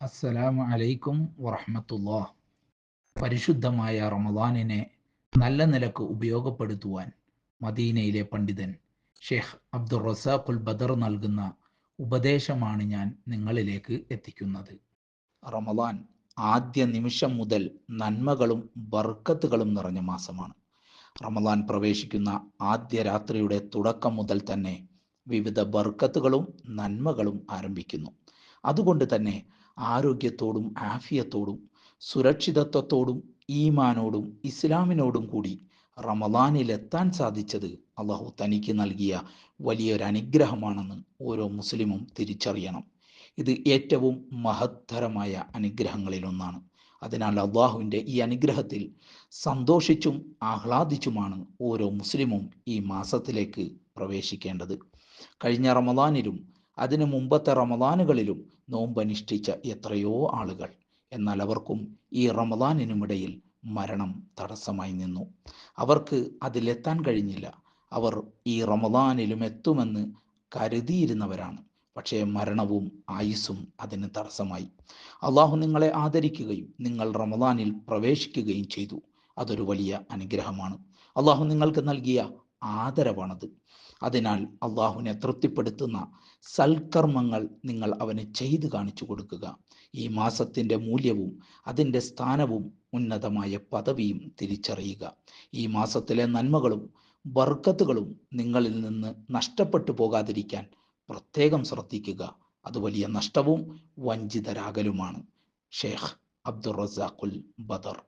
അസ്സലാമു അലൈക്കും വറഹ്മത്തുള്ളാഹ്. പരിശുദ്ധമായ റമദാനിനെ നല്ല നിലക്ക് ഉപയോഗപ്പെടുത്തുവാൻ മദീനയിലെ പണ്ഡിതൻ ഷെയ്ഖ് അബ്ദുർ റസാഖുൽ ബദർ നൽകുന്ന ഉപദേശമാണ് ഞാൻ നിങ്ങളിലേക്ക് എത്തിക്കുന്നത്. റമദാൻ ആദ്യ നിമിഷം മുതൽ നന്മകളും ബർക്കത്തുകളും നിറഞ്ഞ മാസമാണ്. റമദാൻ പ്രവേശിക്കുന്ന ആദ്യ രാത്രിയുടെ തുടക്കം മുതൽ തന്നെ വിവിധ ബർക്കത്തുകളും നന്മകളും ആരംഭിക്കുന്നു. അതുകൊണ്ട് തന്നെ ആരോഗ്യത്തോടും ആഫിയത്തോടും സുരക്ഷിതത്വത്തോടും ഈമാനോടും ഇസ്ലാമിനോടും കൂടി റമദാനിലെത്താൻ സാധിച്ചത് അള്ളാഹു തനിക്ക് നൽകിയ വലിയൊരു അനുഗ്രഹമാണെന്ന് ഓരോ മുസ്ലിമും തിരിച്ചറിയണം. ഇത് ഏറ്റവും മഹത്തരമായ അനുഗ്രഹങ്ങളിലൊന്നാണ്. അതിനാൽ അള്ളാഹുവിൻ്റെ ഈ അനുഗ്രഹത്തിൽ സന്തോഷിച്ചും ആഹ്ലാദിച്ചുമാണ് ഓരോ മുസ്ലിമും ഈ മാസത്തിലേക്ക് പ്രവേശിക്കേണ്ടത്. കഴിഞ്ഞ റമദാനിലും അതിനു മുമ്പത്തെ റമദാനുകളിലും നോമ്പനുഷ്ഠിച്ച എത്രയോ ആളുകൾ, എന്നാൽ അവർക്കും ഈ റമദാനിനുമിടയിൽ മരണം തടസ്സമായി നിന്നു. അവർക്ക് അതിലെത്താൻ കഴിഞ്ഞില്ല. അവർ ഈ റമദാനിലും എത്തുമെന്ന് കരുതിയിരുന്നവരാണ്. പക്ഷേ മരണവും ആയുസ്സും അതിന് തടസ്സമായി. അള്ളാഹു നിങ്ങളെ ആദരിക്കുകയും നിങ്ങൾ റമദാനിൽ പ്രവേശിക്കുകയും ചെയ്തു. അതൊരു വലിയ അനുഗ്രഹമാണ്. അള്ളാഹു നിങ്ങൾക്ക് നൽകിയ ആദരവാണത്. അതിനാൽ അള്ളാഹുവിനെ തൃപ്തിപ്പെടുത്തുന്ന സൽക്കർമ്മങ്ങൾ നിങ്ങൾ അവന് ചെയ്തു കാണിച്ചു കൊടുക്കുക. ഈ മാസത്തിൻ്റെ മൂല്യവും അതിൻ്റെ സ്ഥാനവും ഉന്നതമായ പദവിയും തിരിച്ചറിയുക. ഈ മാസത്തിലെ നന്മകളും ബർക്കത്തുകളും നിങ്ങളിൽ നിന്ന് നഷ്ടപ്പെട്ടു പോകാതിരിക്കാൻ പ്രത്യേകം ശ്രദ്ധിക്കുക. അത് വലിയ നഷ്ടവും വഞ്ചിതരാകലുമാണ്. ഷെയ്ഖ് അബ്ദുർ റസാഖുൽ ബദർ.